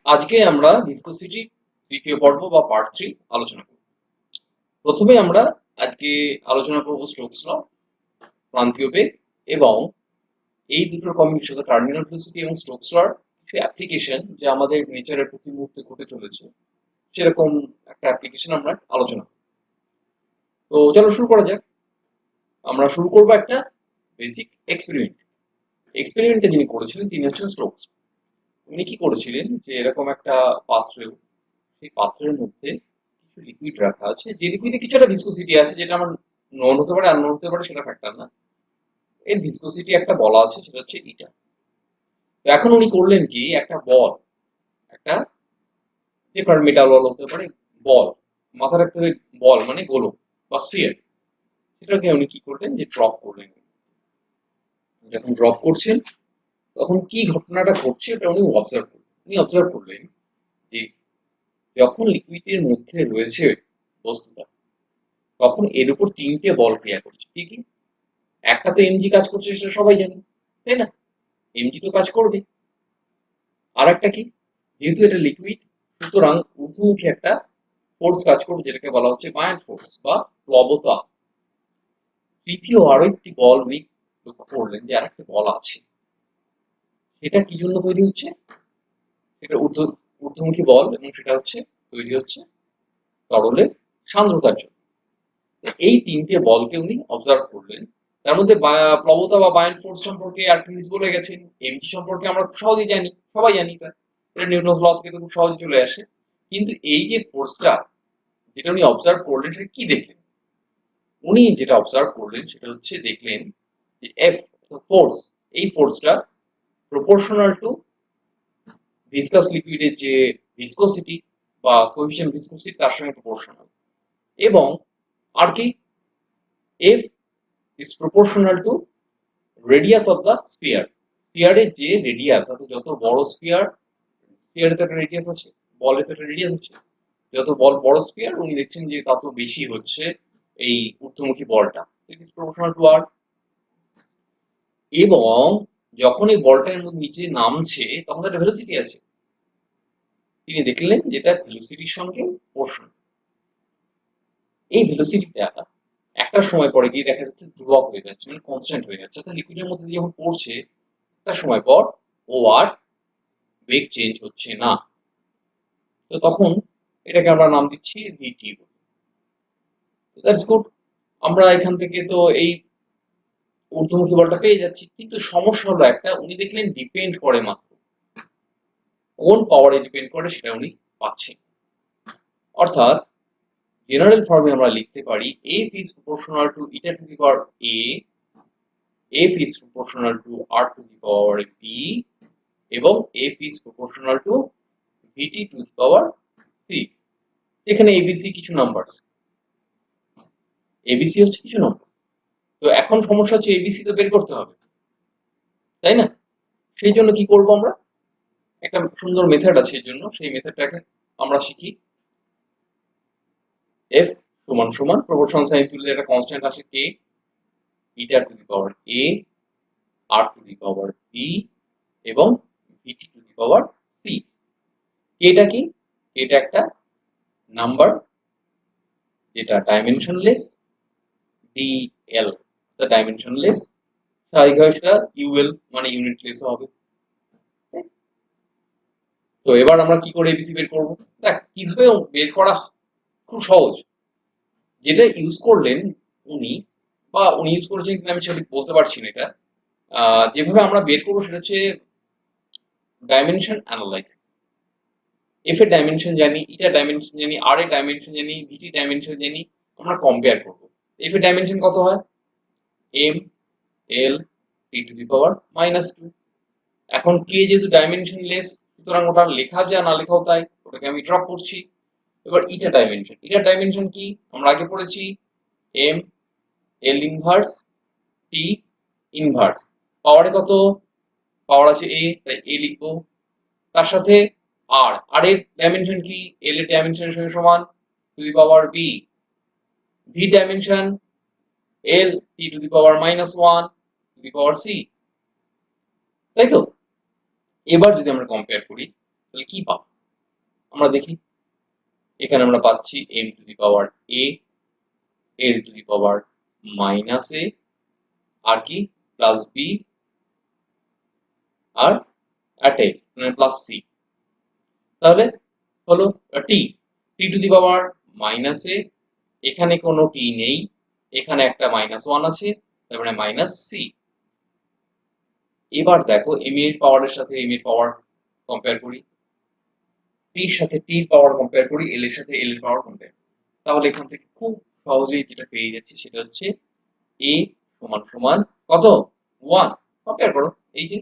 আজকে আমরা ভিসকোসিটি তৃতীয় পর্ব বা পার্ট 3 আলোচনা করব। প্রথমে আমরা আজকে আলোচনা করব স্টোকস ল, ক্রান্তীয় বেগ এবং এই দুটোর কম্বিনেশন টার্মিনাল ভেলোসিটি এবং স্টোকস লর কিছু অ্যাপ্লিকেশন যা আমাদের নেচারের প্রতি মুহূর্তে ঘটে চলেছে, সেরকম একটা অ্যাপ্লিকেশন আমরা আলোচনা করব। তো চলো শুরু করা যাক। আমরা শুরু করব একটা বেসিক এক্সপেরিমেন্ট। এক্সপেরিমেন্টটা যিনি করেছিলেন তিনি হচ্ছেন স্টোকস। উনি কি করেছিলেন যে এরকম একটা পাত্র, সেই পাত্রের মধ্যে কিছু লিকুইড রাখা আছে, যে লিকুইডে কিছুটা ভিসকোসিটি আছে, যেটা আমার নন হতে পারে আননোন হতে পারে, সেটা ফ্যাক্টর না। এর ভিসকোসিটি একটা বলা আছে, সেটা হচ্ছে ইটা। তো এখন উনি করলেন কি, একটা বল, একটা যে কারণ মেটাল বল হতে পারে, বল মাথা রাখতে হবে, বল মানে গোলক বা স্ফিয়ার, সেটাকে উনি কি করলেন যে ড্রপ করলেন। যখন ড্রপ করছেন তখন কি ঘটনাটা ঘটছে এটা উনি অবজার্ভ করলেন। উনি অবজার্ভ করলেন যে যখন লিকুইডের মধ্যে রয়েছে বস্তুটা, তখন এর উপর তিনটে বল ক্রিয়া করছে। কি কি? একটা তো এমজি কাজ করছে, সেটা সবাই জানি, তাই না? এমজি তো কাজ করবে। আর একটা কি, যেহেতু এটা লিকুইড, সুতরাং ঊর্ধ্বমুখী একটা ফোর্স কাজ করবে, যেটাকে বলা হচ্ছে বায়ান ফোর্স বা প্লবতা। তৃতীয় আরো একটি বল উনি লক্ষ্য করলেন যে আরেকটা বল আছে। সেটা কি জন্য তৈরি হচ্ছে? সেটা ঊর্ধ্বমুখী বল, এবং সেটা হচ্ছে তৈরি হচ্ছে তরলের সান্দ্রতার জন্য। এই তিনটে বলকে উনি অবজার্ভ করলেন। তার মধ্যে প্লবতা বা বায়ন ফোর্স সম্পর্কে আর্কিমিডিস বলে গেছেন। এমজি সম্পর্কে আমরা খুব সহজেই জানি, সবাই জানি এটা, এটা নিউটনস ল থেকে তো খুব সহজে চলে আসে। কিন্তু এই যে ফোর্সটা যেটা উনি অবজার্ভ করলেন, সেটা কি দেখলেন? উনি যেটা অবজার্ভ করলেন সেটা হচ্ছে দেখলেন যে এফ ফোর্স, এই ফোর্সটা প্রপোর্শনাল টু ভিসকাস লিকুইডের যে ভিসকোসিটি বা কোএফিসিয়েন্ট ভিসকোসিটি, তার সঙ্গে প্রপোর্শনাল। এবং আর কি, F is proportional to radius of the sphere. স্ফিয়ারের যে রেডিয়াস, অর্থাৎ যত বড় স্ফিয়ার, স্ফিয়ারে তো একটা রেডিয়াস আছে, বলে তো একটা রেডিয়াস আছে, যত বল বড় স্ফিয়ার উনি দেখছেন যে তত বেশি হচ্ছে এই ঊর্ধ্বমুখী বলটা, ইট ইজ প্রপোর্শনাল টু আর। এবং যখন এই বলটা এর মধ্যে নিচে নামছে, তখন একটা ভেলোসিটি আছে। তিনি দেখলেন যেটা ভেলোসিটির সঙ্গে প্রপোর্শনাল। এই ভেলোসিটিটা একটা সময় পরে গিয়ে দেখা যাচ্ছে ধ্রুবক হয়ে যাচ্ছে, মানে কনস্ট্যান্ট হয়ে যাচ্ছে। অর্থাৎ লিকুইডের মধ্যে যখন পড়ছে, একটা সময় পর ও আর বেগ চেঞ্জ হচ্ছে না। তো তখন এটাকে আমরা নাম দিচ্ছি ভিটি। That's good. আমরা এখান থেকে তো এই ঊর্ধ্বমুখী বলটা পেয়ে যাচ্ছি, কিন্তু সমস্যা হলো একটা, উনি দেখলেন ডিপেন্ড করে মাত্র, কোন পাওয়ারে ডিপেন্ড করে সেটা উনি পাচ্ছেন। অর্থাৎ জেনারেল ফর্মে আমরা লিখতে পারি F is proportional to eta to the power A, F is proportional to R to the power B, এবং F is proportional to VT to the power C. এখানে এবিসি কিছু নাম্বার, এবিসি হচ্ছে কিছু number. তো এখন সমস্যা হচ্ছে ABC তো বের করতে হবে, তাই না? সেই জন্য কি করব আমরা, একটা সুন্দর মেথড আছে এর জন্য, সেই মেথডটাকে আমরা শিখি। এফ সমান সমান প্রপোর্শনাল সাইন তুললে একটা কনস্ট্যান্ট আসে K, eta to the power A, R to the power B, এবং VT to the power C. কেটা কি? এটা একটা নাম্বার যেটা ডাইমেনশনলেস, ডিএল ডাইমেনশনলেস, স্বাভাবিকভাবে সেটা ইউএল মানে ইউনিটলেস হবে। তো এবার আমরা কি করে এবিসি বের করবো? দেখ, কিভাবে বের করা খুব সহজ। যেটা ইউজ করলেন উনি, বা উনি ইউজ করেছেন কিনা আমি সঠিক বলতে পারছি না এটা, যেভাবে আমরা বের করবো সেটা হচ্ছে ডাইমেনশন অ্যানালাইসিস। এফ এর ডাইমেনশন জানি, ইটা ডাইমেনশন জানি, আর এর ডাইমেনশন জানি, ভিটি ডাইমেনশন জানি, আমরা কম্পেয়ার করবো। এফ এর ডাইমেনশন কত হয়? M L T to the power -2। এখন কে যেহেতু ডাইমেনশনলেস, সুতরাং ওটা লেখা যা না লেখাও তাই, ওটাকে আমি ড্রপ করছি। এবার ইটা ডাইমেনশন, ইটার ডাইমেনশন কি আমরা আগে পড়েছি, M L inverse T inverse. পাওয়ারে কত? পাওয়ার আছে এ, তাই এ লিখবো। তার সাথে আর, আর এর ডাইমেনশন কি? এল এর ডাইমেনশনের সঙ্গে সমান to the power b. V dimension L T to the power -1 to the power c, তাই তো? এবার যদি আমরা কম্পেয়ার করি তাহলে কি পাবো? আমরা দেখি এখানে আমরা পাচ্ছি m to the power a, l to the power minus a, আর কি প্লাস b, আর at a মানে প্লাস c। তাহলে হলো টি, টি টু দি পাওয়ার মাইনাস এ, এখানে কোনো টি নেই, এখানে একটা মাইনাস ওয়ান আছে, তার মানে মাইনাস সি। এবার দেখো এম এর পাওয়ারের সাথে এম এর পাওয়ার কম্পেয়ার করি, টির সাথে টির পাওয়ার কম্পেয়ার করি, এল এর সাথে এল এর পাওয়ার কম্পেয়ার। তাহলে এখান থেকে খুব সহজেই যেটা পেয়ে যাচ্ছি সেটা হচ্ছে এ সমান সমান কত, ওয়ান। কম্পেয়ার করো, এই যে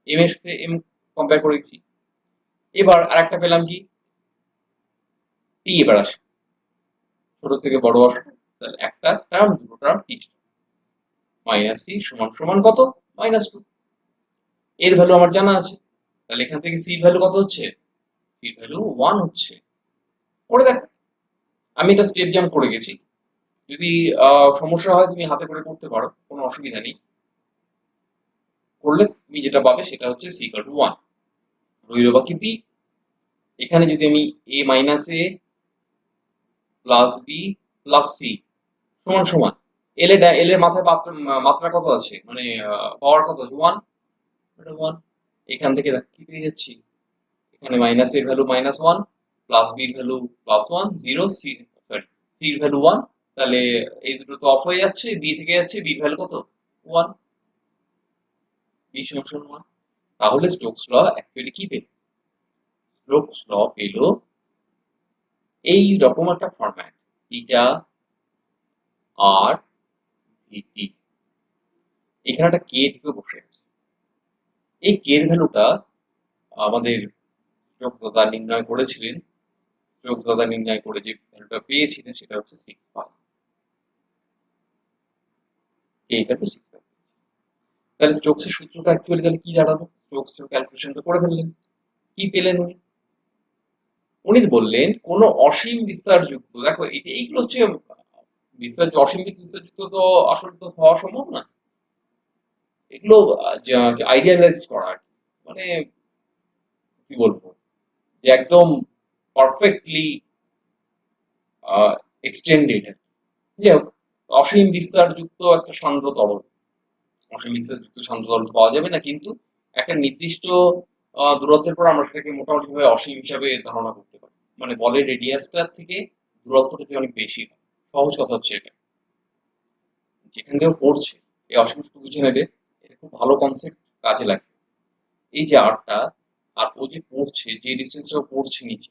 এম এর সাথে এম কম্পেয়ার করেছি। এবার আরেকটা পেলাম কি, টি এবার আসে, ছোট থেকে বড় আসে, তাহলে একটা টার্ম দুটো টার্ম তিনটা, মাইনাস সি সমান সমান কত, মাইনাস টু। এর ভ্যালু আমার জানা আছে, তাহলে এখান থেকে সি ভ্যালু কত হচ্ছে, সি ভ্যালু ওয়ান হচ্ছে। করে দেখো, আমি এটা স্টেপ জাম্প করে গেছি, যদি সমস্যা হয় তুমি হাতে করে করতে পারো, কোনো অসুবিধা নেই। করলে তুমি যেটা পাবে সেটা হচ্ছে সি ইকুয়াল টু ওয়ান। রইল বাকি বি, এখানে যদি আমি এ মাইনাস এ প্লাস বি প্লাস সি সমান সমান এল এর মাথায় মাত্রা কত আছে, মানে পাওয়ার কত আছে, ওয়ান, এটা ওয়ান। এখান থেকে কি পেয়ে যাচ্ছি, এখানে মাইনাস এর ভ্যালু মাইনাস ওয়ান, প্লাস বির value plus one, zero, C sorry সির ভ্যালু ওয়ান। তাহলে এই দুটো তো অফ হয়ে যাচ্ছে, বি থেকে যাচ্ছে, বির ভ্যালু কত, ওয়ান, বি সমান ওয়ান। তাহলে স্টোকস ল অ্যাকচুয়ালি কি পেল, স্টোকস ল পেল এই রকম একটা ফরম্যাট, থিটা আর ভিটি, এখানে একটা কে থেকে বসে আছে। এই কে এর ভ্যালুটা আমাদের স্টোকস দাদা নির্ণয় করেছিলেন, স্টোকস দাদা নির্ণয় করে যে ভ্যালুটা পেয়েছিলেন সেটা হচ্ছে 6 পাই, কে ইকুয়াল টু 6 পাই। তাহলে স্টোকসের সূত্রটা অ্যাকচুয়ালি তাহলে কি দাঁড়ালো, স্টোকস ক্যালকুলেশন তো করে ফেললেন। কি পেলেন উনি, উনি বললেন কোন অসীম বিস্তার যুক্ত, দেখো এইগুলো হচ্ছে বিস্তার, অসীম বিস্তার যুক্ত তো আসলে তো হওয়া সম্ভব না, এগুলো আইডিয়ালাইজ করা আর কি। মানে কি বলবো, যে একদম পারফেক্টলি এক্সটেন্ডেড। যাই হোক, অসীম বিস্তার যুক্ত একটা সান্দ্র তরল, অসীম বিস্তার যুক্ত সান্দ্র তরল পাওয়া যাবে না, কিন্তু একটা নির্দিষ্ট দূরত্বের পর আমরা সেটাকে মোটামুটি ভাবে অসীম হিসাবে ধারণা করতে পারি, মানে বলের রেডিয়াসটার থেকে দূরত্বটা থেকে অনেক বেশি হয়। সহজ কথা হচ্ছে এটা, যেখান থেকে পড়ছে এই অসীমটুকু বুঝে নেবে, এটা খুব ভালো কনসেপ্ট, কাজে লাগে। এই যে আরটা, আর ও যে পড়ছে, যে ডিস্টেন্সটা পড়ছে নিচে,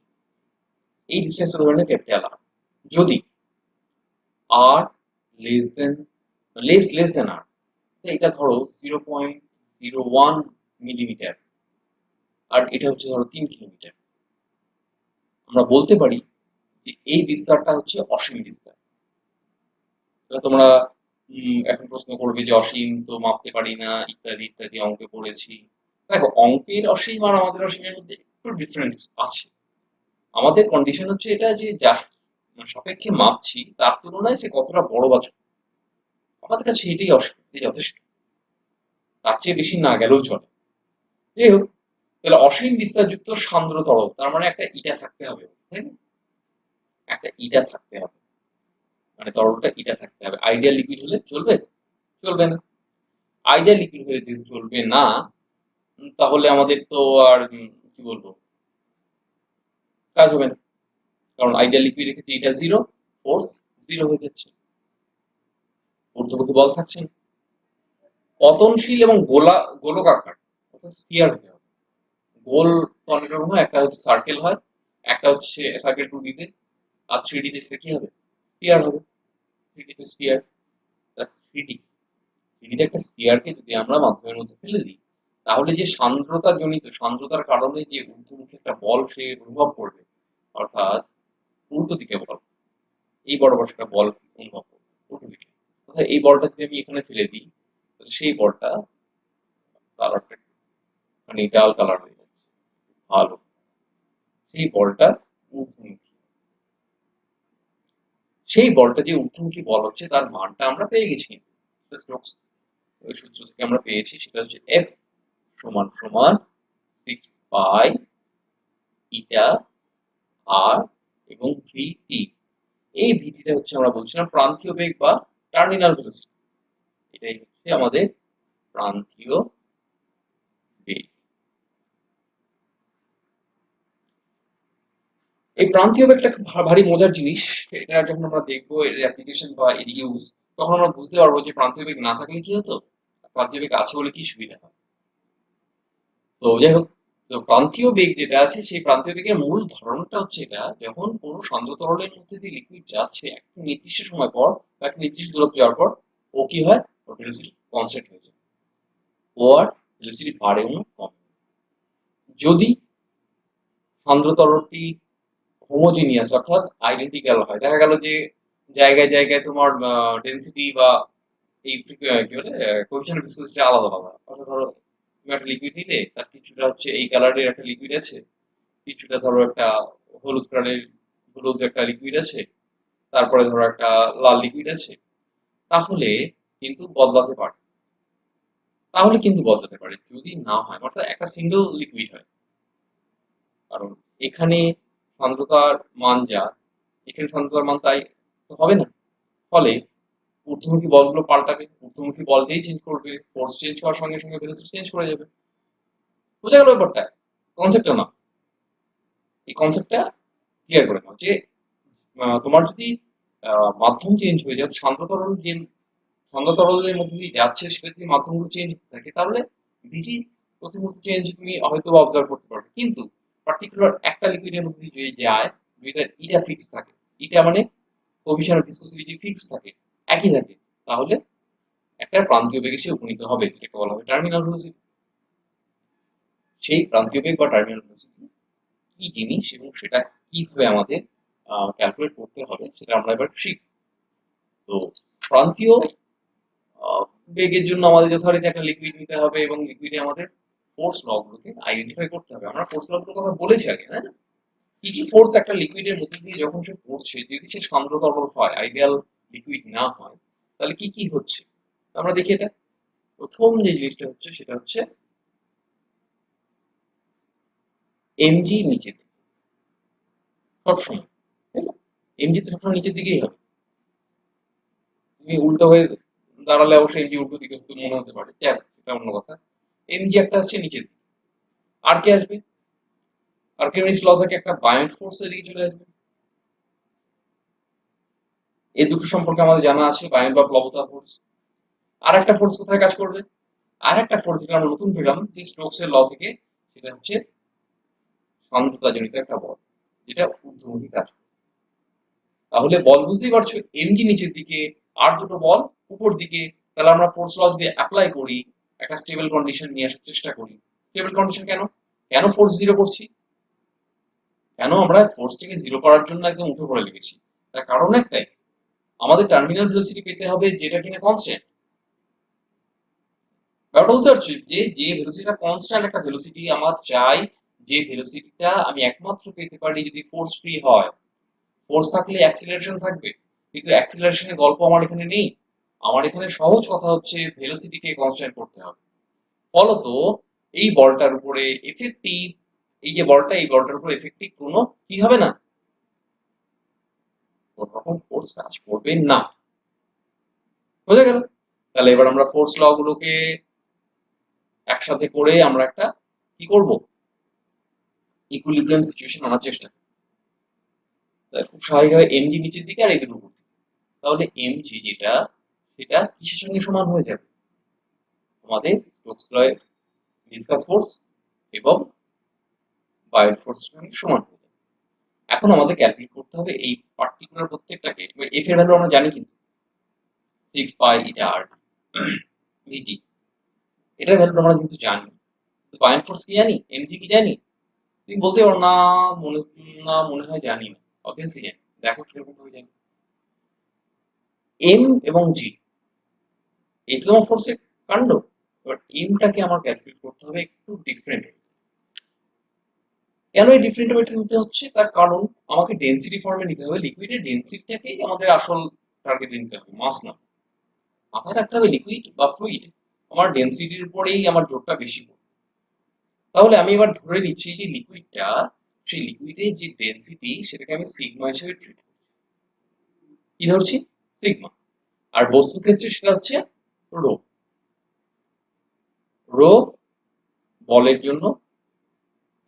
এই ডিস্টেন্সটা ধরে নেয় ক্যাপিটাল আর। যদি আর লেস দেন লেস দেন আর, এটা ধরো 0.01 মিলিমিটার, আর এটা হচ্ছে ধরো 3 কিলোমিটার, আমরা বলতে পারি যে এই বিস্তারটা হচ্ছে অসীম বিস্তার। তাহলে তোমরা এখন প্রশ্ন করবে যে অসীম তো মাপতে পারি না, ইত্যাদি ইত্যাদি, অঙ্কে পড়েছি। দেখো অঙ্কের অসীম আর আমাদের অসীমের মধ্যে একটু ডিফারেন্স আছে। আমাদের কন্ডিশন হচ্ছে এটা যে যার সাপেক্ষে মাপছি তার তুলনায় সে কতটা বড় বা ছোট, আমাদের কাছে এটাই অসীম, এটাই যথেষ্ট, তার চেয়ে বেশি না গেলেও চলে। যাই হোক, তাহলে অসীম বিস্তারযুক্ত সান্দ্র তরল, তার মানে একটা ইটা থাকতে হবে, তাই না? একটা ইটা থাকতে হবে, মানে তরলটা ইটা থাকতে হবে। আইডিয়াল লিকুইড হলে চলবে, চলবে না। আইডিয়াল লিকুইড হলে যদি চলবে না, তাহলে আমাদের তো আর কি বলবো, কাজ হবে না, কারণ আইডিয়াল লিকুইডের ক্ষেত্রে এটা জিরো, ফোর্স জিরো হয়ে যাচ্ছে, ঊর্ধ্বমুখী বল থাকছে না। পতনশীল এবং গোলকাকার, অর্থাৎ স্ফিয়ার হতে হবে। গোল তো অনেক রকম হয়, একটা হচ্ছে সার্কেল হয়, একটা হচ্ছে সার্কেল 2D তে, আর 3D তে সেটা কি হবে, স্ফিয়ার হবে। 3D তে স্ফিয়ার, 3D 3D তে একটা স্ফিয়ারকে যদি আমরা মাধ্যমের মধ্যে ফেলে দিই, তাহলে যে সান্দ্রতা জনিত, সান্দ্রতার কারণে যে ঊর্ধ্বমুখী একটা বল সে অনুভব করবে, অর্থাৎ উল্টো দিকে বল, এই বরাবর সেটা বল অনুভব করবে উল্টো দিকে। অর্থাৎ এই বলটা যদি আমি এখানে ফেলে দিই, তাহলে সেই বলটা কালারটা মানে ডাল কালার হয়ে যাচ্ছে, ভালো, সেই বলটা ঊর্ধ্বমুখী, সেই বলটা যে ঊর্ধ্বমুখী বল হচ্ছে তার মানটা আমরা পেয়ে গেছি, স্টোকস ওই সূত্র থেকে আমরা পেয়েছি, সেটা হচ্ছে এফ সমান সমান 6 পাই ইটা আর এবং ভিটি, এই ভিটিটা হচ্ছে আমরা বলছিলাম প্রান্তীয় বেগ বা টার্মিনাল ভেলোসিটি। এটাই হচ্ছে আমাদের প্রান্তীয় বেগ। এই প্রান্তীয় বেগটা একটা ভারী মজার জিনিস। এটা যখন আমরা দেখবো এর অ্যাপ্লিকেশন বা এর ইউজ, তখন আমরা বুঝতে পারবো যে প্রান্তীয় বেগ না থাকলে কি হতো, প্রান্তীয় বেগ আছে বলে কি সুবিধা হয়। তো যাই হোক, তো প্রান্তীয় বেগ যেটা আছে সেই প্রান্তীয় বেগের মূল ধারণাটা হচ্ছে এটা, যখন কোনো সান্দ্র তরলের মধ্যে দিয়ে লিকুইড যাচ্ছে একটা নির্দিষ্ট সময় পর বা একটা নির্দিষ্ট দূরত্ব যাওয়ার পর, ও কি হয়, ওর ভেলোসিটি কনস্ট্যান্ট হয়ে যায়, ও আর ভেলোসিটি বাড়েও না কম। যদি সান্দ্র তরলটি হোমোজিনিয়াস অর্থাৎ আইডেন্টিক্যাল হয়, দেখা গেল যে জায়গায় জায়গায় তোমার ডেনসিটি বা এই কি বলে কোএফিসিয়েন্ট অফ ভিসকোসিটি আলাদা আলাদা। অর্থাৎ ধরো তুমি একটা লিকুইড নিলে, তার কিছুটা হচ্ছে এই কালারের একটা লিকুইড আছে, কিছুটা ধরো একটা হলুদ কালারের হলুদ একটা লিকুইড আছে, তারপরে ধরো একটা লাল লিকুইড আছে, তাহলে কিন্তু বদলাতে পারে। তাহলে কিন্তু বদলাতে পারে, যদি না হয় অর্থাৎ একটা সিঙ্গেল লিকুইড হয়, কারণ এখানে সান্দ্রতার মান যা, এখানে সান্দ্রতার মান তাই তো হবে না। ফলে ঊর্ধ্বমুখী বলগুলো পাল্টাবে, ঊর্ধ্বমুখী বল দিয়েই চেঞ্জ করবে, ফোর্স চেঞ্জ হওয়ার সঙ্গে সঙ্গে ভেলোসিটি চেঞ্জ করে যাবে। বোঝা গেল ব্যাপারটা, কনসেপ্টটা না, এই কনসেপ্টটা ক্লিয়ার করে নাও যে তোমার যদি মাধ্যম চেঞ্জ হয়ে যায়, সান্দ্র তরল যে সান্দ্র তরলের মধ্যে দিয়ে যাচ্ছে সেটা যদি মাধ্যমগুলো চেঞ্জ হতে থাকে, তাহলে ভিটি প্রতি মুহূর্তে চেঞ্জ তুমি হয়তো অবজার্ভ করতে পারবে। কিন্তু পার্টিকুলার একটা লিকুইডের মধ্যে যদি যায়, যেটা ইটা ফিক্স থাকে, ইটা মানে কোএফিসিয়েন্ট অফ ভিসকোসিটি ফিক্স থাকে, একই থাকে, তাহলে একটা প্রান্তীয় বেগে সে উপনীত হবে, যেটাকে বলা হবে টার্মিনাল ভেলোসিটি। সেই প্রান্তীয় বেগ বা টার্মিনাল ভেলোসিটি কি জিনিস এবং সেটা কিভাবে আমাদের ক্যালকুলেট করতে হবে সেটা আমরা এবার শিখব। তো প্রান্তীয় বেগের জন্য আমাদের যথারীতি একটা লিকুইড নিতে হবে এবং লিকুইডে আমাদের ফোর্স ল গুলোকে আইডেন্টিফাই করতে হবে। আমরা ফোর্স ল গুলোর কথা বলেছি আগে, তাই না? কি কি ফোর্স একটা লিকুইডের মধ্যে দিয়ে যখন সে পড়ছে, যদি সে সান্দ্র তরল হয়, আইডিয়াল লিকুইড না হয়, তাহলে কি কি হচ্ছে আমরা দেখি। এটা প্রথম যে জিনিসটা হচ্ছে সেটা হচ্ছে এমজি নিচের দিকে সবসময়, তাই না? এমজি তো সবসময় নিচের দিকেই হবে। তুমি উল্টো হয়ে দাঁড়ালে অবশ্যই এমজি উল্টো দিকে মনে হতে পারে, যাক সেটা অন্য কথা। এমজি একটা আসছে নিচের দিকে, আর কে আসবে? আর্কিমিডিস ল থেকে একটা বায়োন্ট ফোর্স এদিকে চলে আসবে। এই দুটো সম্পর্কে আমাদের জানা আছে, বায়োন্ট বা প্লবতা ফোর্স। আর একটা ফোর্স কোথায় কাজ করবে? আর একটা ফোর্স যেটা আমরা নতুন পেলাম যে স্টোকসের ল থেকে, সেটা হচ্ছে সান্দ্রতা জনিত একটা বল, যেটা ঊর্ধ্বমুখী কাজ করে। তাহলে বল বুঝতেই পারছো, এমজি নিচের দিকে, আর দুটো বল উপর দিকে। তাহলে আমরা ফোর্স ল যদি অ্যাপ্লাই করি, একটা স্টেবল কন্ডিশন নিয়ে আসার চেষ্টা করি। স্টেবল কন্ডিশন কেন, কেন ফোর্স জিরো করছি, কেন আমরা ফোর্সটাকে জিরো করার জন্য একদম উঠে পড়ে লেগেছি? তার কারণ একটাই, আমাদের টার্মিনাল ভেলোসিটি পেতে হবে যেটা কিনা কনস্ট্যান্ট। ব্যাপারটা বুঝতে পারছি যে যে ভেলোসিটিটা কনস্ট্যান্ট একটা ভেলোসিটি আমার চাই, যে ভেলোসিটিটা আমি একমাত্র পেতে পারি যদি ফোর্স ফ্রি হয়। ফোর্স থাকলে অ্যাক্সিলারেশন থাকবে, কিন্তু অ্যাক্সিলারেশনের গল্প আমার এখানে নেই। আমার এখানে সহজ কথা হচ্ছে ভেলোসিটিকে কনস্ট্যান্ট করতে হবে। ফলত এই বলটার উপরে এফেক্টিভ, এই যে বলটা, এই বলটার উপরে এফেক্টিভ কোনো কি হবে না, কোনো রকম ফোর্স কাজ করবে না। বোঝা গেল? তাহলে এবার আমরা ফোর্স ল গুলোকে একসাথে করে আমরা একটা কি করব, ইকুইলিব্রিয়াম সিচুয়েশন আনার চেষ্টা করব। খুব স্বাভাবিকভাবে এমজি নিচের দিকে আর এই দুটো উপর দিকে। তাহলে এমজি যেটা, সেটা কিসের সঙ্গে সমান হয়ে যাবে? আমাদের স্টোকস লয়ের ভিসকাস ফোর্স এবং বায়োট ফোর্সের সঙ্গে সমান হয়ে যাবে। এখন আমাদের ক্যালকুলেট করতে হবে এই পার্টিকুলার প্রত্যেকটাকে। এফ এর ভ্যালু আমরা জানি, কিন্তু 6 পাই এটা আর ভিটি, এটার ভ্যালু আমরা কিন্তু জানি। তো বায়োট ফোর্স কি জানি, এমজি কি জানি? তুমি বলতে পারো না, মনে না মনে হয় জানি না। অবভিয়াসলি জানি, দেখো কিরকম ভাবে জানি। এম এবং জি, এই তো আমার ফোর্সের কাণ্ড। এবার এমটাকে আমার ক্যালকুলেট করতে হবে একটু ডিফারেন্ট। কেন এই ডিফারেন্ট ওয়েটা নিতে হচ্ছে, তার কারণ আমাকে ডেনসিটি ফর্মে নিতে হবে, লিকুইডের ডেনসিটিটাকেই আমাদের আসল টার্গেটে নিতে হবে, মাস না। মাথায় রাখতে হবে লিকুইড বা ফ্লুইড, আমার ডেনসিটির উপরেই আমার জোরটা বেশি পড়বে। তাহলে আমি এবার ধরে নিচ্ছি যে লিকুইডটা সেই লিকুইডের যে ডেনসিটি সেটাকে আমি সিগমা হিসেবে ট্রিট করছি। কি ধরছি? সিগমা। আর বস্তুর ক্ষেত্রে সেটা হচ্ছে রো। রো বলের জন্য,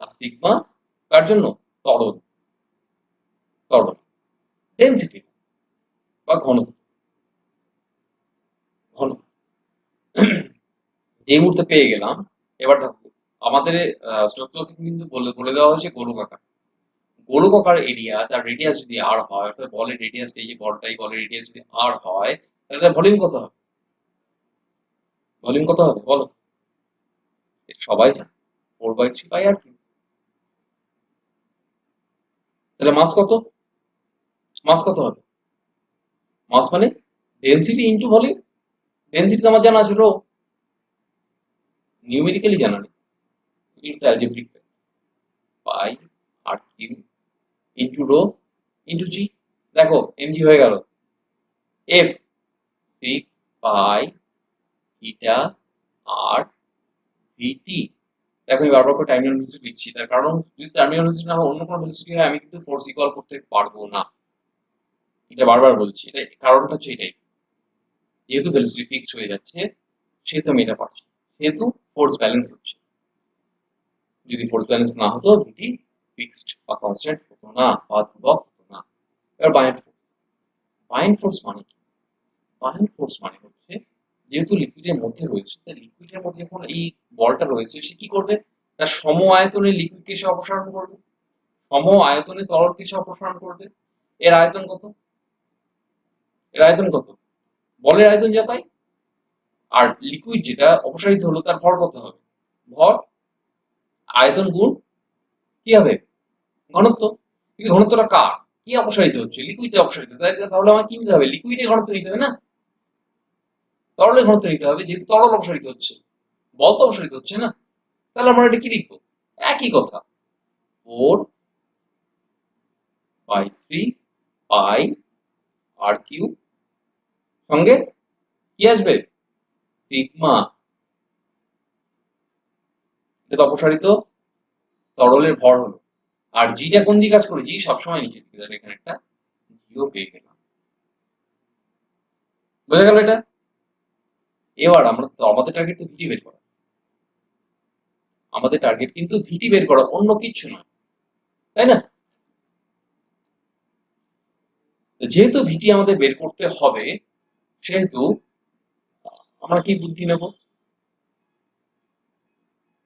আর সিগমা কার জন্য? তরল। তরল ডেনসিটি বা ঘনত্ব। ঘন এই মুহূর্তে পেয়ে গেলাম। এবার দেখো আমাদের স্ট্রাকচার থেকে কিন্তু বলে দেওয়া হয়েছে গোলকাকার। গোলকাকার এরিয়া, তার রেডিয়াস যদি আর হয়, অর্থাৎ বলের রেডিয়াস, এই যে বলটাই বলের রেডিয়াস যদি আর হয়, তাহলে তার ভলিউম কত হবে? ভলিউম কত হবে বলো? এটা সবাই জানে, 4/3 πr কিউব। তাহলে মাস কত? মাস কত হবে? মাস মানে ডেনসিটি ইনটু ভলিউম। ডেনসিটি তো আমার জানা আছে, রো। নিউমেরিক্যালি জানা নেই, কিন্তু অ্যালজেব্রিক পাই আর কিউ ইনটু রো ইনটু জি। দেখো এমজি হয়ে গেল এফ 6 পাই আর ভিটি। দেখো আমি বারবার করে টার্মিনাল ভেলোসিটি লিখছি, তার কারণ যদি টার্মিনাল ভেলোসিটি না হয়, অন্য কোনো ভেলোসিটি হয়, আমি কিন্তু ফোর্স ইকুয়াল করতে পারবো না। এটা বারবার বলছি, এটা কারণটা হচ্ছে এটাই, যেহেতু ভেলোসিটি ফিক্সড হয়ে যাচ্ছে সেহেতু আমি এটা পারছি, যেহেতু ফোর্স ব্যালেন্স হচ্ছে। যদি ফোর্স ব্যালেন্স না হতো, ভিটি ফিক্সড বা কনস্ট্যান্ট হতো না, বা ধ্রুবক হতো না। এবার বায়ান্ট ফোর্স। বায়ান্ট ফোর্স মানে কি? বায়ান্ট ফোর্স মানে হচ্ছে, যেহেতু লিকুইডের মধ্যে রয়েছে, তাই লিকুইডের মধ্যে যখন এই বলটা রয়েছে, সে কি করবে? তার সম আয়তনে লিকুইডকে সে অপসারণ করবে, সম আয়তনে তরলকে সে অপসারণ করবে। এর আয়তন কত? এর আয়তন কত? বলের আয়তন যা পাই, আর লিকুইড যেটা অপসারিত হলো তার ভর কত হবে? ভর আয়তন গুণ কি হবে? ঘনত্ব। কিন্তু ঘনত্বটা কার? কি অপসারিত হচ্ছে? লিকুইডে অপসারিত হচ্ছে। তাহলে আমার কি নিতে হবে? লিকুইডে ঘনত্ব নিতে হবে না, তরলের ঘনত্ব নিতে হবে, যেহেতু তরল অপসারিত হচ্ছে, বল তো অপসারিত হচ্ছে না। তাহলে আমরা এটা কি লিখবো? একই কথা, 4/3 পাই আর কিউ সঙ্গে কি আসবে? সিগমা। এটা অপসারিত তরলের ভর হলো। আর জিটা কোন দিকে কাজ করে? জি সবসময় নিচের দিকে, তাহলে এখানে একটা জিও পেয়ে গেলাম। বোঝা গেল এটা? এবার আমরা তো, আমাদের টার্গেট তো ভিটি বের করা। আমাদের টার্গেট কিন্তু ভিটি বের করা, অন্য কিছু নয়, তাই না? যেহেতু ভিটি আমাদের বের করতে হবে, সেহেতু আমরা কি বুদ্ধি নেব?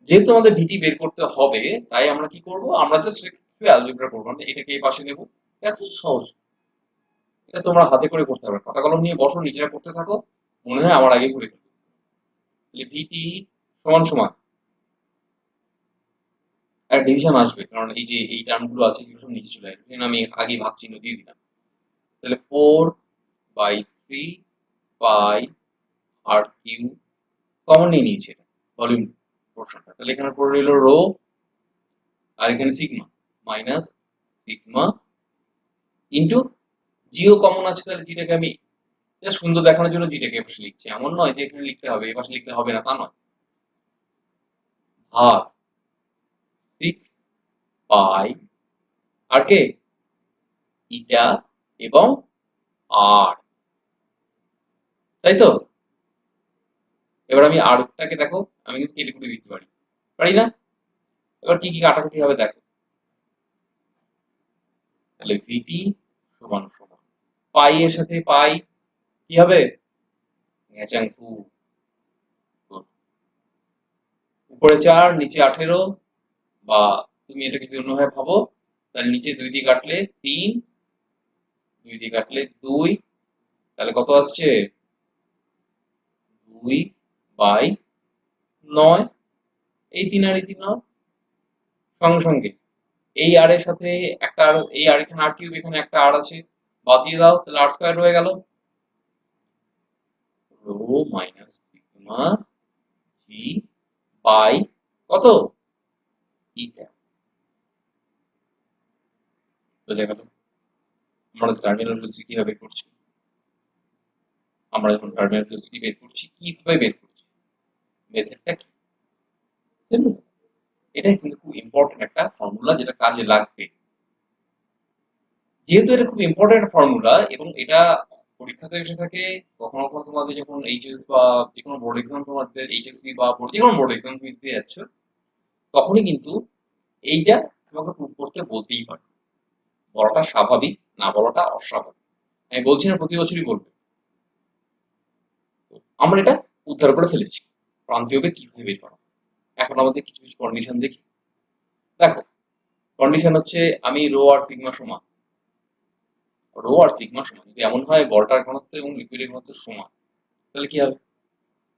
যেহেতু আমাদের ভিটি বের করতে হবে, তাই আমরা কি করব? আমরা জাস্ট একটু অ্যালজেব্রা করবো, আমরা এটাকে এই পাশে নেব। এটা খুব সহজ, এটা তোমরা হাতে করে করতে পারবে, খাতা কলম নিয়ে বসো, নিজেরা করতে থাকো, মনে হয় আমার আগে করে ফেলবো। ভিটি সমান সমান একটা ডিভিশন আসবে, কারণ এই যে এই টার্মগুলো আছে সেগুলো সব নিচে চলে আসবে, আমি আগে ভাগ চিহ্ন দিয়ে দিলাম। তাহলে 4/3 পাই আর কিউ কমন নিয়ে নিয়েছি, এটা ভলিউম পোর্শনটা। তাহলে এখানে পড়ে রইল রো, আর এখানে sigma, minus sigma into Jio common আছে, তাহলে জিটাকে আমি জাস্ট সুন্দর দেখানোর জন্য জিটাকে এপাশে লিখছি। এমন নয় যে এখানে লিখতে হবে, এপাশে লিখতে হবে না, তা নয়। ভাগ 6 পাই আর কে? ইটা এবং আর, তাই তো? এবার আমি আরটাকে দেখো, আমি কিন্তু কেটে কুটে দিতে পারি, পারি না? এবার কি কি কাটাকুটি হবে দেখো। তাহলে ভিটি সমান সমান পাই এর সাথে পাই কি হবে? ঘ্যাচাং 2। উপরে 4 নিচে 18, বা তুমি এটাকে যদি অন্যভাবে ভাবো, তাহলে নিচে 2 দিয়ে কাটলে 3, 2 দিয়ে কাটলে 2, তাহলে কত আসছে? 2/9। এই 3 আর এই 3 নাও সঙ্গে সঙ্গে, এই আর এর সাথে একটা আর, এই আর এখানে আর কিউব, এখানে একটা আর আছে, বাদ দিয়ে দাও, তাহলে আর স্কয়ার হয়ে গেল। Rho minus sigma g by কত? ইটা। বোঝা গেল? আমরা টার্মিনাল ভেলোসিটি কিভাবে বের করছি? আমরা যখন টার্মিনাল ভেলোসিটি বের করছি, কিভাবে বের করছি? মেথডটা কি? সিম্পল। এটা কিন্তু খুব ইম্পর্টেন্ট একটা ফর্মুলা, যেটা কাজে লাগবে। যেহেতু এটা খুব ইম্পর্টেন্ট ফর্মুলা এবং এটা পরীক্ষাতে এসে থাকে, কখনো কখনো তোমাদের যখন এইচএস বা যে কোনো বোর্ড এক্সাম, তোমাদের এইচএসসি বা যে কোনো বোর্ড এক্সাম তুমি দিতে যাচ্ছ, তখনই কিন্তু এইটা তোমাকে প্রুফ করতে বলতেই পারে। বলাটা স্বাভাবিক, না বলাটা অস্বাভাবিক। আমি বলছি না প্রতি বছরই বলবে। আমরা এটা উদ্ধার করে ফেলেছি। প্রান্তীয় বেগ কিভাবে বের করা। এখন আমাদের কিছু কিছু কন্ডিশন দেখি। দেখো, কন্ডিশন হচ্ছে আমি রো আর সিগমা সমান। রো আর সিগমা সমান যদি এমন হয় বলটার ঘনত্ব এবং লিকুইডের ঘনত্ব সমান, তাহলে কি হবে?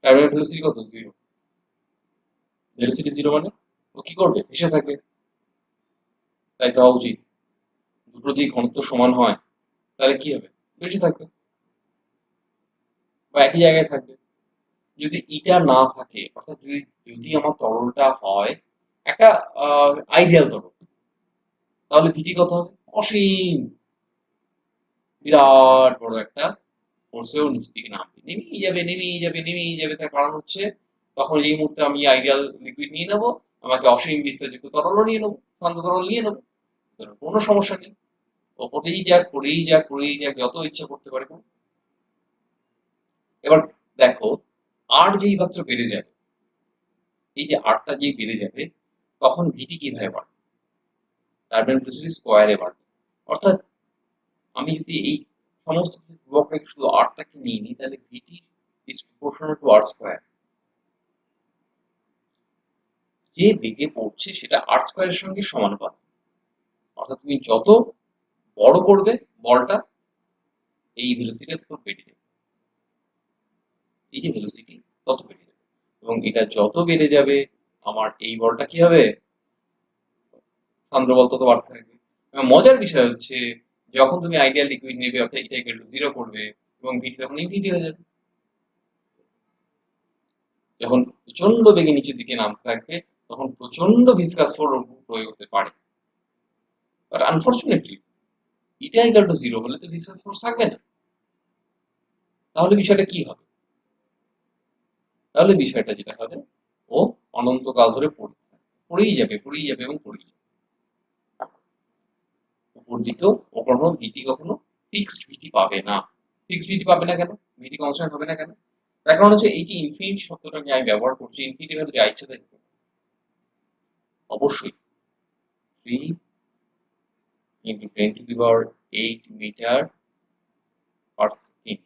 টার্মিনাল ভেলোসিটি কত? জিরো। ভেলোসিটি জিরো মানে ও কি করবে? ভেসে থাকবে। তাই তো হওয়া উচিত। দুটো যদি ঘনত্ব সমান হয় তাহলে কি হবে? ভেসে থাকবে বা একই জায়গায় থাকবে। যদি ইটা না থাকে, অর্থাৎ যদি যদি আমার তরলটা হয় একটা আইডিয়াল তরল, তাহলে ভিটি কত হবে? অসীম, বিরাট বড় একটা ফোর্সেও নিচের দিকে নামবে, নেমেই যাবে নেমেই যাবে নেমেই যাবে। তার কারণ হচ্ছে তখন এই মুহূর্তে আমি আইডিয়াল লিকুইড নিয়ে নেবো, আমাকে অসীম বিস্তারযুক্ত তরলও নিয়ে নেবো, শান্ত তরল নিয়ে নেবো, কোনো সমস্যা নেই। ওপরেই যাক করেই যাক করেই যাক, যত ইচ্ছা করতে পারে। এবার দেখো, আর যেই মাত্র বেড়ে যাবে, এই যে আরটা যেই বেড়ে যাবে, তখন ভিটি কিভাবে বাড়বে? টার্বিনাল ভেলোসিটি স্কোয়ারে বাড়বে। অর্থাৎ আমি যদি এই সমস্ত কিছু ধ্রুবক রেখে শুধু আরটাকে নিয়ে নিই, তাহলে VT is proportional to R square. যে বেগে পড়ছে সেটা আর স্কোয়ারের সঙ্গে সমানুপাতিক। অর্থাৎ তুমি যত বড় করবে বলটা, এই ভেলোসিটি তত বেড়ে যাবে। এই যে ভেলোসিটি তত বেড়ে যাবে, এবং এটা যত বেড়ে যাবে আমার এই বলটা কি হবে? সান্দ্র বল তত বাড়তে থাকবে। এবং মজার বিষয় হচ্ছে, যখন তুমি আইডিয়াল লিকুইড নেবে অর্থাৎ এটা ইকুয়াল টু জিরো করবে, এবং ভিটি তখন ইনফিনিটি হয়ে যাবে। যখন প্রচন্ড বেগে নিচের দিকে নামতে থাকবে, তখন প্রচন্ড ভিসকাস ফোর্স প্রয়োগ হতে পারে। বাট আনফরচুনেটলি এটা ইকুয়াল টু জিরো হলে তো ভিসকাস ফোর্স থাকবে না। তাহলে বিষয়টা কি হবে? তাহলে বিষয়টা যেটা হবে, ও অনন্তকাল ধরে পড়তে থাকবে, পড়েই যাবে পড়েই যাবে এবং পড়েই যাবে। উপর দিকেও ও কখনো ভিটি কখনো ফিক্সড ভিটি পাবে না। ফিক্সড ভিটি পাবে না কেন? ভিটি কনস্ট্যান্ট হবে না কেন? তার কারণ হচ্ছে এই যে ইনফিনিটি শব্দটাকে আমি ব্যবহার করছি, ইনফিনিটি ভ্যালু যা ইচ্ছা থাকবে অবশ্যই 3 into 10 to the power 8 metre per second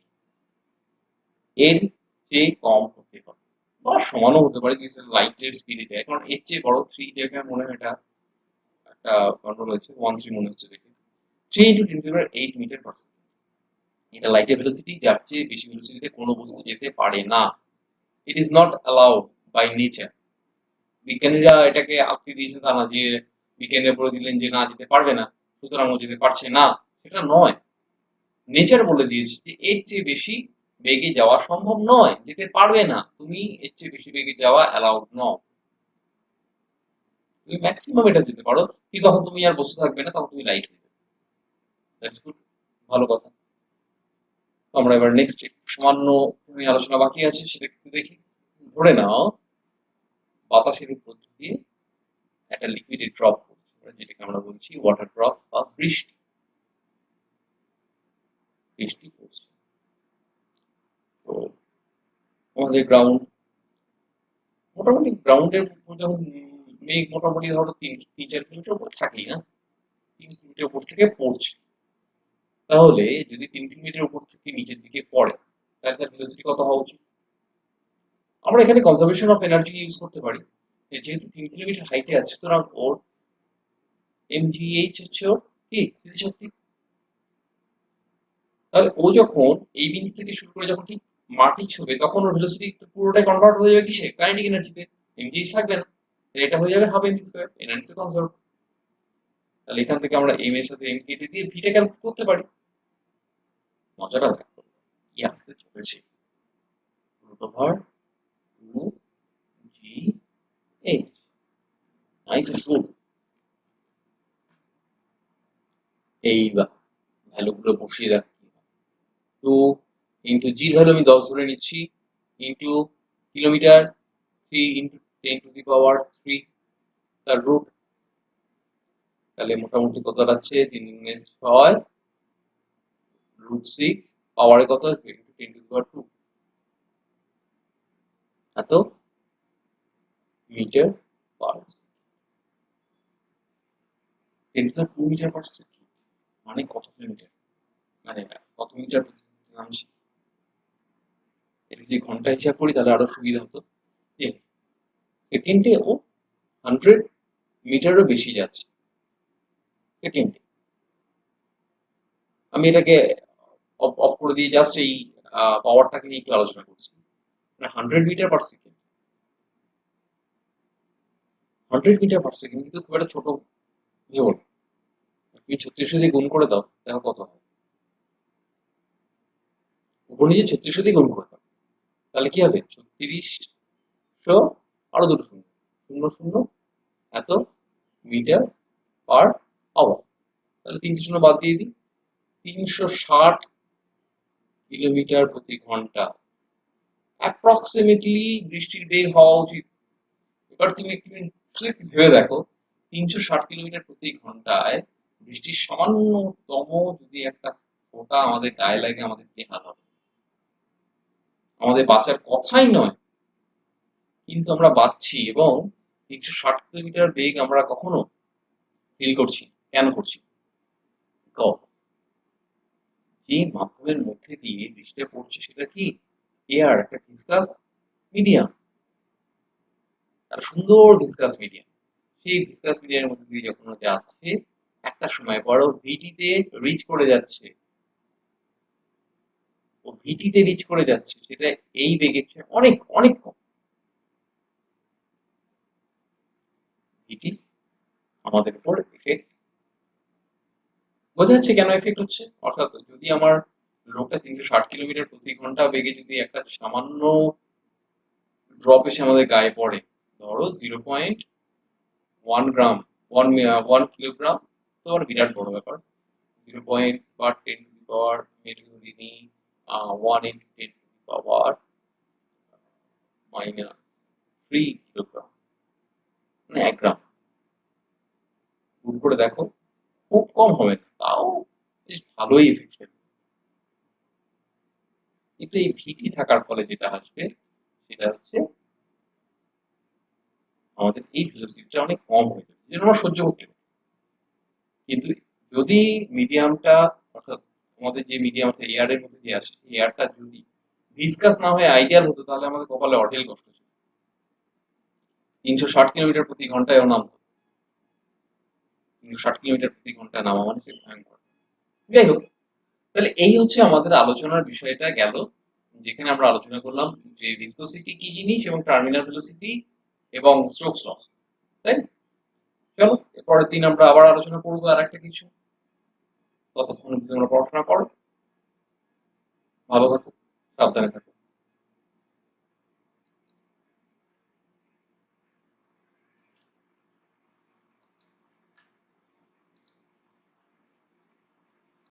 এর চেয়ে কম হতে হবে, বা সমানও হতে পারে, কিন্তু লাইটের স্পিডে যায়। কারণ এর চেয়ে বড় 3 দেখে মনে হয় এটা একটা গন্ডগোল রয়েছে। 1 3 মনে হচ্ছে দেখে। 3 into 10 to the power 8 metre per second, এটা লাইটের ভেলোসিটি, যার চেয়ে বেশি ভেলোসিটিতে কোনো বস্তু যেতে পারে না। It is not allowed by nature. বিজ্ঞানীরা এটাকে আঁকড়ে দিয়েছে তা না যে বিজ্ঞানীরা বলে দিলেন যে না যেতে পারবে না, সুতরাং ও যেতে পারছে না, সেটা নয়। নেচার বলে দিয়েছে যে এর চেয়ে বেশি বেগে যাওয়া সম্ভব নয়, যেতে পারবে না, তুমি এর চেয়ে বেশি বেগে যাওয়া অ্যালাউড নয়। তুমি ম্যাক্সিমাম এটা যেতে পারো, কিন্তু তখন তুমি আর বসে থাকবে না, তখন তুমি লাইট হয়ে যাবে। দ্যাটস গুড, ভালো কথা। তো আমরা এবার নেক্সট সামান্য আলোচনা বাকি আছে, সেটা একটু দেখি। ধরে নাও বাতাসের উপর দিয়ে একটা লিকুইডে ড্রপ করছে, যেটাকে আমরা বলছি ওয়াটার ড্রপ বা বৃষ্টি। বৃষ্টি পড়ছে। তো আমাদের গ্রাউন্ড, মোটামুটি গ্রাউন্ডের যখন মেঘ মোটামুটি ধরো 3 4 কিলোমিটার উপর থাকেই না, 3 কিলোমিটার উপর থেকে পড়ছে, তাহলে যদি 3 কিলোমিটার উপর থেকে নিচের দিকে পড়ে, তাহলে তার ভেলোসিটি কত হওয়া উচিত? আমরা এখানে কনজারভেশন অফ এনার্জি ইউজ করতে পারি। যেহেতু 3 কিলোমিটার হাইটে আছে, সুতরাং ওর mgh হচ্ছে ওর কি স্থিতিশক্তি। তাহলে ও যখন এই বিন্দু থেকে শুরু করে যখন ঠিক মাটি ছুবে, তখন ওর ভেলোসিটি পুরোটাই কনভার্ট হয়ে যাবে কিসে? কাইনেটিক এনার্জিতে। mgh থাকবে না, এটা হয়ে যাবে half MV square, energy conserve. তাহলে এখান থেকে আমরা এম এর সাথে এম কেটে দিয়ে ভিটা ক্যালকুলেট করতে পারি। মজাটা দেখো কি আসতে চলেছে, root over 2 g h। Nice good. এইবার ভ্যালুগুলো বসিয়ে রাখি। 2 ইন্টু জির ভ্যালু আমি 10 ধরে নিচ্ছি, into kilometre 3 into 10 to the power 3, তার রুট, তাহলে মোটামুটি কত দাঁড়াচ্ছে 3 × 6 √6 পাওয়ারে কত আসবে 10⁻², এত metre per second. 10⁻² metre per second মানে কত কিলোমিটার, মানে কত মিটার প্রতি সেকেন্ড নামছি। এটা যদি ঘন্টা হিসাব করি তাহলে আরো সুবিধা হতো যে সেকেন্ডে ও 100 মিটারও বেশি যাচ্ছে সেকেন্ডে। আমি এটাকে অফ করে দিয়ে জাস্ট এই পাওয়ারটাকে নিয়ে একটু আলোচনা করছি। মানে 100 metre per second, 100 metre per second কিন্তু খুব একটা ছোট ভেবো না। তুমি 36 দিয়ে গুণ করে দাও, দেখো কত হয়। উপর নিচে 36 দিয়ে গুণ করে দাও, তাহলে কি হবে 3600 আরো দুটো শূন্য, 00 এত মিটার পার আওয়ার। তাহলে 3টে শূন্য বাদ দিয়ে দিই, 360 কিলোমিটার প্রতি ঘন্টা অ্যাপ্রক্সিমেটলি বৃষ্টির বেগ হওয়া উচিত। এবার তুমি একটু ভেবে দেখো 360 কিলোমিটার প্রতি ঘন্টায় বৃষ্টির সামান্যতম যদি একটা ফোঁটা আমাদের গায়ে লাগে আমাদের কি হাল হবে। আমাদের বাঁচার কথাই নয়, কিন্তু আমরা বাঁচছি এবং 360 কিলোমিটার বেগ আমরা কখনো ফিল করছি। কেন করছি? যে মাধ্যমের মধ্যে দিয়ে বৃষ্টিটা পড়ছে সেটা কি এয়ার, একটা ভিসকাস মিডিয়াম, একটা সুন্দর ভিসকাস মিডিয়াম। সেই ভিসকাস মিডিয়ামের মধ্যে দিয়ে যখন যাচ্ছে একটা সময় পর ও ভিটিতে রিচ করে যাচ্ছে, ও ভিটিতে রিচ করে যাচ্ছে, সেটা এই বেগের চেয়ে অনেক অনেক কম। ভিটি আমাদের উপর এফেক্ট, বোঝা যাচ্ছে কেন এফেক্ট হচ্ছে। অর্থাৎ যদি আমার লোকটা 360 কিলোমিটার প্রতি ঘন্টা বেগে যদি একটা সামান্য ড্রপ এসে আমাদের গায়ে পড়ে, ধরো 0.1 গ্রাম, 1 কিলোগ্রাম, তো আর বিরাট বড় ব্যাপার। 0.10 মেরে ধরে নিই 1 × 10⁻³ কিলোগ্রাম, মানে 1 গ্রাম। গুণ করে দেখো, খুব কম হবে না, তাও বেশ ভালোই এফেক্ট হবে। কিন্তু এই ভিটি থাকার ফলে যেটা আসবে সেটা হচ্ছে আমাদের এই ভেলোসিটিটা অনেক কম হয়ে যাবে, যেটা আমরা সহ্য করতে পারি। কিন্তু যদি মিডিয়ামটা, অর্থাৎ আমাদের যে মিডিয়াম আছে এয়ারের মধ্যে যে আছে, এয়ারটা যদি ভিসকাস না হয়ে আইডিয়াল হতো তাহলে আমাদের কপালে অঢেল কষ্ট ছিল। 360 কিলোমিটার প্রতি ঘন্টায়ও নামতো, 360 কিলোমিটার প্রতি ঘন্টায় নামা মানে সে ভয়ঙ্কর। যাই হোক, তাহলে এই হচ্ছে আমাদের আলোচনার বিষয়টা গেল, যেখানে আমরা আলোচনা করলাম যে ভিসকোসিটি কি জিনিস এবং টার্মিনাল ভেলোসিটি এবং স্টোকস ল, তাই না? চলো পরের দিন আমরা আবার আলোচনা করবো আর একটা কিছু। ততক্ষণ অবধি তোমরা পড়াশোনা করো, ভালো থাকো, সাবধানে থাকো।